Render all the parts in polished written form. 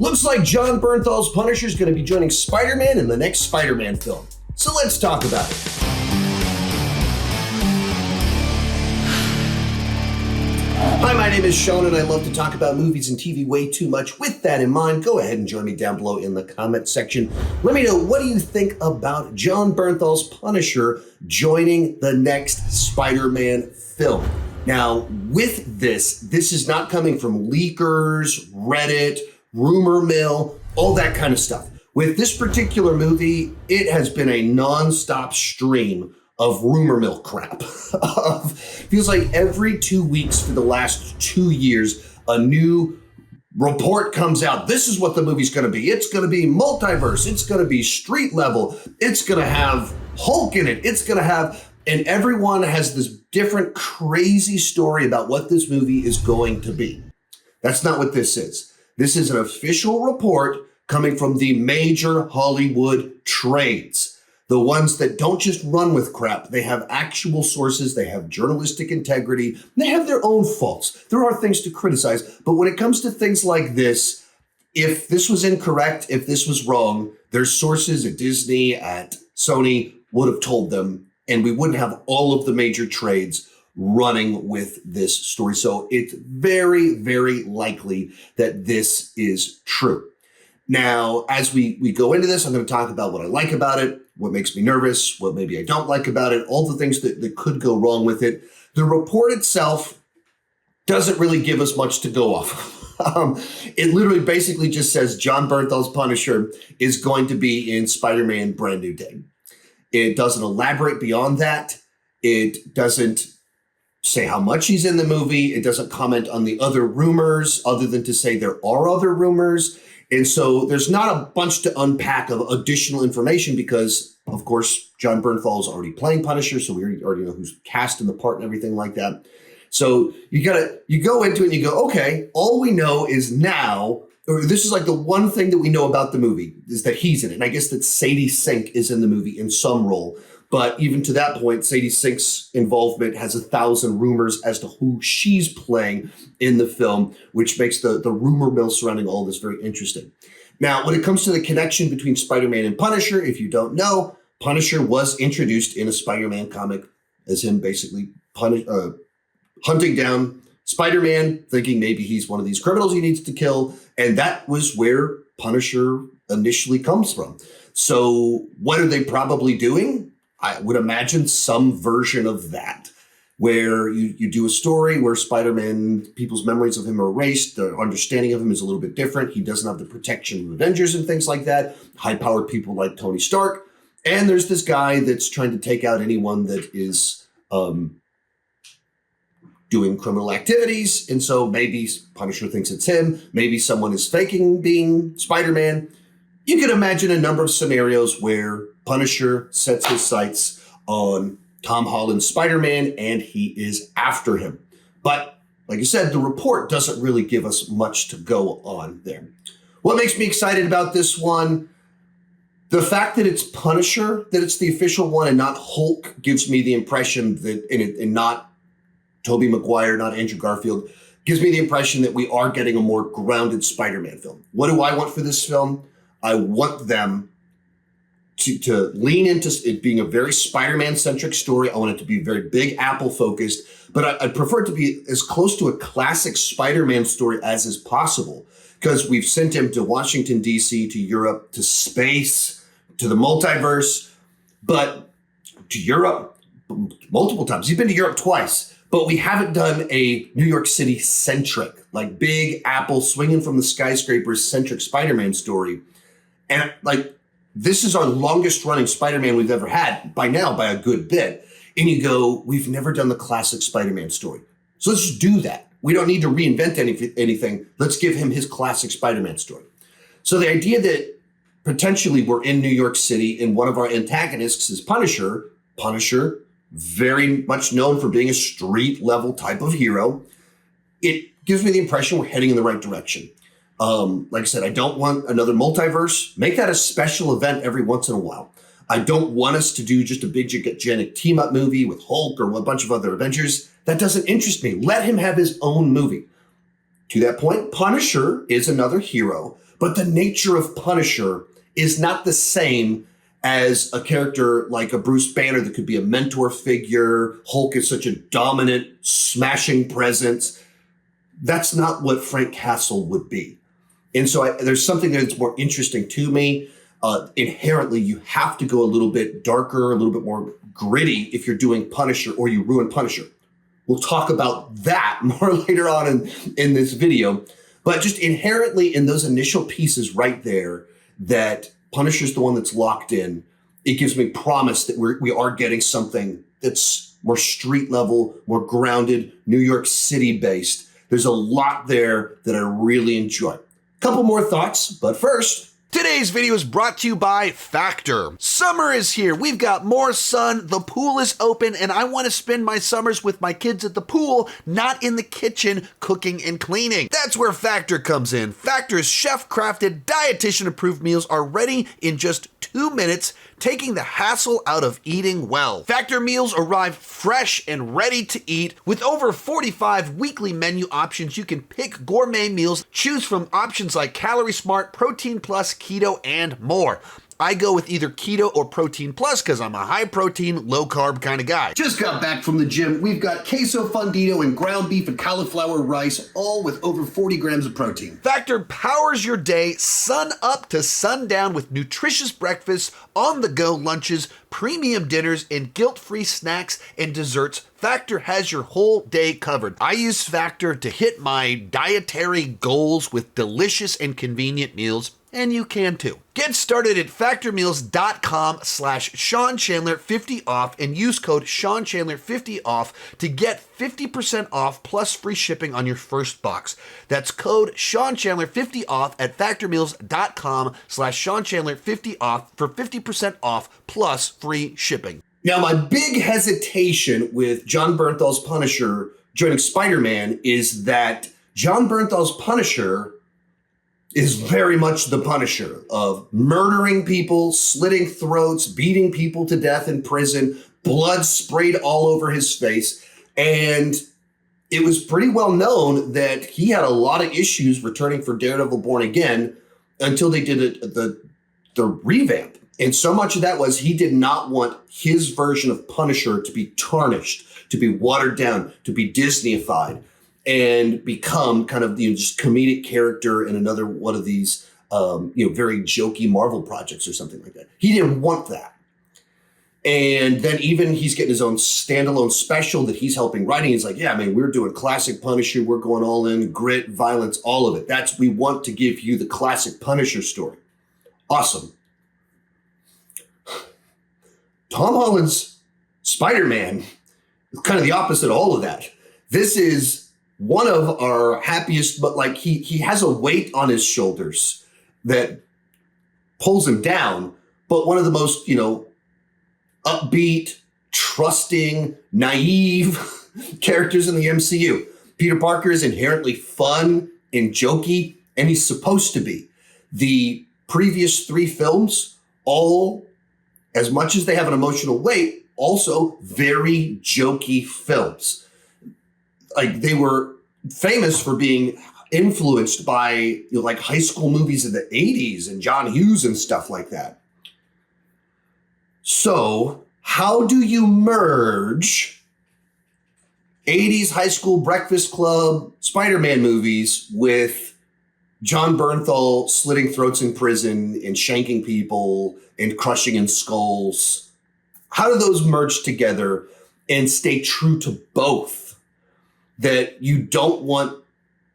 Looks like Jon Bernthal's Punisher is going to be joining Spider-Man in the next Spider-Man film. So let's talk about it. Hi, my name is Sean, and I love to talk about movies and TV way too much. With that in mind, go ahead and join me down below in the comment section. Let me know, what do you think about Jon Bernthal's Punisher joining the next Spider-Man film? Now, with this is not coming from leakers, Reddit, rumor mill, all that kind of stuff. With this particular movie, it has been a non-stop stream of rumor mill crap. Feels like every 2 weeks for the last 2 years, a new report comes out. This is what the movie's going to be. It's going to be multiverse. It's going to be street level. It's going to have Hulk in it. It's going to have, and everyone has this different crazy story about what this movie is going to be. That's not what this is. This is an official report coming from the major Hollywood trades. The ones that don't just run with crap. They have actual sources. They have journalistic integrity. They have their own faults. There are things to criticize. But when it comes to things like this, if this was incorrect, if this was wrong, their sources at Disney, at Sony would have told them, and we wouldn't have all of the major trades running with this story. So it's very, very likely that this is true. Now, as we go into this, I'm going to talk about what I like about it, what makes me nervous, what maybe I don't like about it, all the things that could go wrong with it. The report itself doesn't really give us much to go off of. It literally basically just says Jon Bernthal's Punisher is going to be in Spider-Man Brand New Day. It doesn't elaborate beyond that. It doesn't say how much he's in the movie. It doesn't comment on the other rumors other than to say there are other rumors. And so there's not a bunch to unpack of additional information because, of course, Jon Bernthal is already playing Punisher, so we already know who's cast in the part and everything like that. So you go into it and you go, okay, all we know is now, or this is like the one thing that we know about the movie is that he's in it. And I guess that Sadie Sink is in the movie in some role. But even to that point, Sadie Sink's involvement has 1,000 rumors as to who she's playing in the film, which makes the rumor mill surrounding all this very interesting. Now, when it comes to the connection between Spider-Man and Punisher, if you don't know, Punisher was introduced in a Spider-Man comic as him basically hunting down Spider-Man, thinking maybe he's one of these criminals he needs to kill. And that was where Punisher initially comes from. So what are they probably doing? I would imagine some version of that, where you do a story where Spider-Man, people's memories of him are erased, their understanding of him is a little bit different. He doesn't have the protection of Avengers and things like that, high-powered people like Tony Stark. And there's this guy that's trying to take out anyone that is doing criminal activities. And so maybe Punisher thinks it's him. Maybe someone is faking being Spider-Man. You can imagine a number of scenarios where Punisher sets his sights on Tom Holland's Spider-Man and he is after him. But like I said, the report doesn't really give us much to go on there. What makes me excited about this one? The fact that it's Punisher, that it's the official one and not Hulk, gives me the impression that, and not Tobey Maguire, not Andrew Garfield, gives me the impression that we are getting a more grounded Spider-Man film. What do I want for this film? I want them to lean into it being a very Spider-Man-centric story. I want it to be very Big Apple-focused, but I'd prefer it to be as close to a classic Spider-Man story as is possible, because we've sent him to Washington, D.C., to Europe, to space, to the multiverse, but to Europe multiple times. He's been to Europe twice, but we haven't done a New York City-centric, like Big Apple swinging from the skyscrapers-centric Spider-Man story. And like, this is our longest running Spider-Man we've ever had by now, by a good bit. And you go, we've never done the classic Spider-Man story. So let's just do that. We don't need to reinvent anything. Let's give him his classic Spider-Man story. So the idea that potentially we're in New York City and one of our antagonists is Punisher, very much known for being a street level type of hero, it gives me the impression we're heading in the right direction. Like I said, I don't want another multiverse. Make that a special event every once in a while. I don't want us to do just a big gigantic team-up movie with Hulk or a bunch of other Avengers. That doesn't interest me. Let him have his own movie. To that point, Punisher is another hero, but the nature of Punisher is not the same as a character like a Bruce Banner that could be a mentor figure. Hulk is such a dominant, smashing presence. That's not what Frank Castle would be. And so there's something that's more interesting to me. Inherently, you have to go a little bit darker, a little bit more gritty if you're doing Punisher, or you ruin Punisher. We'll talk about that more later on in this video. But just inherently in those initial pieces right there, that Punisher's the one that's locked in, it gives me promise that we are getting something that's more street level, more grounded, New York City based. There's a lot there that I really enjoy. Couple more thoughts, but first, today's video is brought to you by Factor. Summer is here. We've got more sun. The pool is open, and I want to spend my summers with my kids at the pool, not in the kitchen cooking and cleaning. That's where Factor comes in. Factor's chef-crafted, dietitian-approved meals are ready in just 2 minutes, taking the hassle out of eating well. Factor meals arrive fresh and ready to eat. With over 45 weekly menu options, you can pick gourmet meals, choose from options like Calorie Smart, Protein Plus, Keto, and more. I go with either Keto or Protein Plus because I'm a high protein, low carb kind of guy. Just got back from the gym. We've got queso fundido and ground beef and cauliflower rice, all with over 40 grams of protein. Factor powers your day sun up to sundown with nutritious breakfasts, on-the-go lunches, premium dinners, and guilt-free snacks and desserts. Factor has your whole day covered. I use Factor to hit my dietary goals with delicious and convenient meals, and you can too. Get started at factormeals.com/SeanChandler50 off and use code SeanChandler50 off to get 50% off plus free shipping on your first box. That's code SeanChandler50 off at factormeals.com/SeanChandler50 off for 50% off plus free shipping. Now, my big hesitation with Jon Bernthal's Punisher joining Spider-Man is that Jon Bernthal's Punisher is very much the Punisher of murdering people, slitting throats, beating people to death in prison, blood sprayed all over his face. And it was pretty well known that he had a lot of issues returning for Daredevil Born Again until they did the revamp. And so much of that was he did not want his version of Punisher to be tarnished, to be watered down, to be Disney-ified, and become kind of just comedic character in another one of these very jokey Marvel projects or something like that. He didn't want that. And then even he's getting his own standalone special that he's helping writing. He's like, yeah, man, we're doing classic Punisher. We're going all in, grit, violence, all of it. We want to give you the classic Punisher story. Awesome. Tom Holland's Spider-Man is kind of the opposite of all of that. This is one of our happiest, but like he has a weight on his shoulders that pulls him down, but one of the most, upbeat, trusting, naive characters in the MCU. Peter Parker is inherently fun and jokey, and he's supposed to be. The previous 3 films, all, as much as they have an emotional weight, also very jokey films. Like, they were famous for being influenced by like high school movies of the 80s and John Hughes and stuff like that. So how do you merge 80s high school breakfast club Spider-Man movies with Jon Bernthal slitting throats in prison and shanking people and crushing in skulls? How do those merge together and stay true to both? That you don't want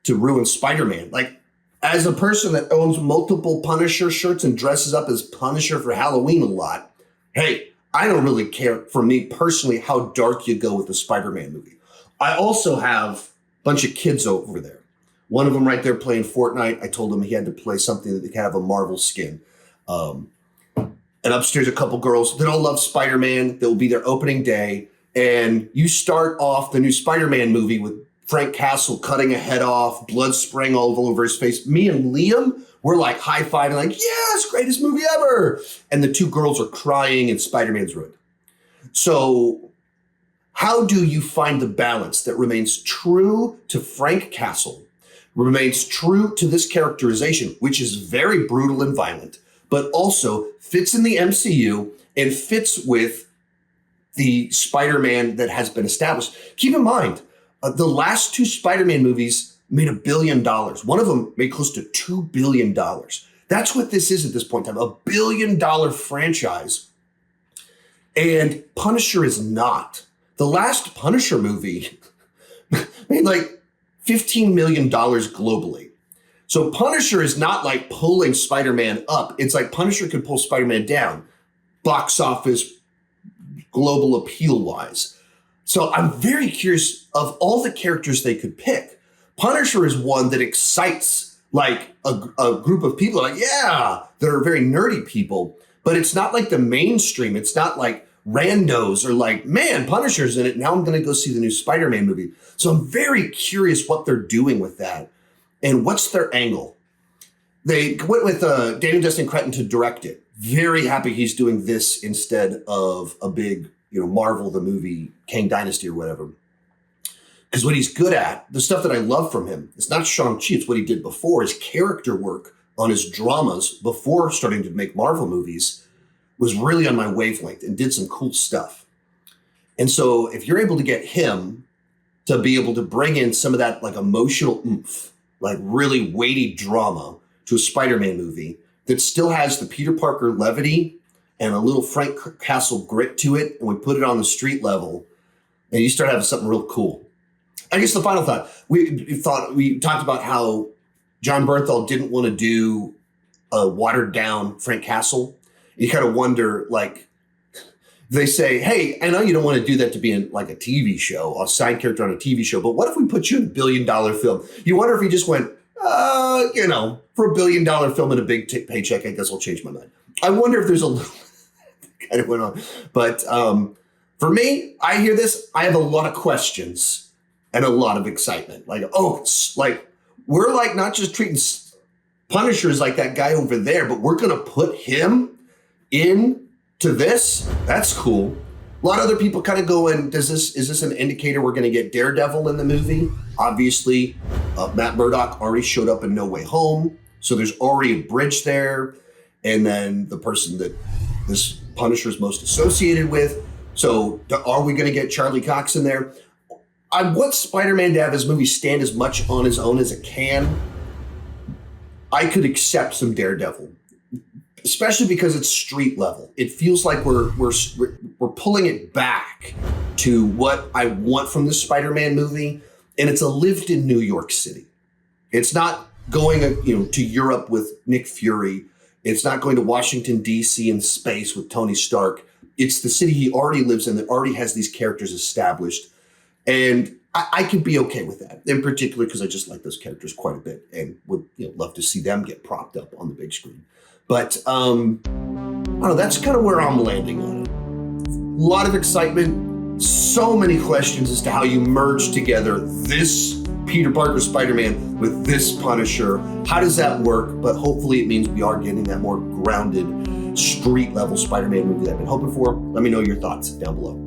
to ruin Spider-Man. Like, as a person that owns multiple Punisher shirts and dresses up as Punisher for Halloween a lot, hey, I don't really care, for me personally, how dark you go with the Spider-Man movie. I also have a bunch of kids over there. One of them right there playing Fortnite. I told him he had to play something that could have a Marvel skin. And upstairs, a couple girls that all love Spider-Man. That will be their opening day. And you start off the new Spider-Man movie with Frank Castle cutting a head off, blood spraying all over his face. Me and Liam, we're like high-fiving, like, yes, greatest movie ever. And the 2 girls are crying and Spider-Man's ruined. So how do you find the balance that remains true to Frank Castle, remains true to this characterization, which is very brutal and violent, but also fits in the MCU and fits with the Spider-Man that has been established. Keep in mind, the last 2 Spider-Man movies made $1 billion. One of them made close to $2 billion. That's what this is at this point in time, $1 billion franchise. And Punisher is not. The last Punisher movie made like $15 million globally. So Punisher is not like pulling Spider-Man up. It's like Punisher could pull Spider-Man down, box office, global appeal-wise. So I'm very curious of all the characters they could pick. Punisher is one that excites like a group of people, like, yeah, that are very nerdy people, but it's not like the mainstream. It's not like randos or like, man, Punisher's in it. Now I'm going to go see the new Spider-Man movie. So I'm very curious what they're doing with that and what's their angle. They went with Daniel Destin Cretton to direct it. Very happy he's doing this instead of a big, Marvel, the movie, Kang Dynasty or whatever. Because what he's good at, the stuff that I love from him, it's not Shang-Chi, it's what he did before. His character work on his dramas before starting to make Marvel movies was really on my wavelength and did some cool stuff. And so if you're able to get him to be able to bring in some of that like emotional oomph, like really weighty drama to a Spider-Man movie that still has the Peter Parker levity and a little Frank Castle grit to it, and we put it on the street level, and you start having something real cool. I guess the final thought, we talked about how Jon Bernthal didn't want to do a watered down Frank Castle. You kind of wonder, like, they say, hey, I know you don't want to do that to be in like a TV show, a side character on a TV show, but what if we put you in a $1 billion film? You wonder if he just went, for $1 billion film and a big paycheck, I guess I'll change my mind. I wonder if there's a little kind of went on. But for me, I hear this, I have a lot of questions and a lot of excitement. Like, we're like not just treating Punisher as like that guy over there, but we're going to put him into this. That's cool. A lot of other people kind of going, is this an indicator we're going to get Daredevil in the movie? Obviously, Matt Murdock already showed up in No Way Home. So there's already a bridge there. And then the person that this Punisher is most associated with. So are we going to get Charlie Cox in there? I want Spider-Man to have his movie stand as much on his own as it can. I could accept some Daredevil, especially because it's street level. It feels like we're pulling it back to what I want from this Spider-Man movie, and it's a lived in New York City. It's not going to Europe with Nick Fury. It's not going to Washington, D.C. in space with Tony Stark. It's the city he already lives in that already has these characters established. And I could be okay with that, in particular because I just like those characters quite a bit and would love to see them get propped up on the big screen. But I don't know, that's kind of where I'm landing on it. A lot of excitement, so many questions as to how you merge together this Peter Parker Spider-Man with this Punisher. How does that work? But hopefully it means we are getting that more grounded, street level Spider-Man movie that I've been hoping for. Let me know your thoughts down below.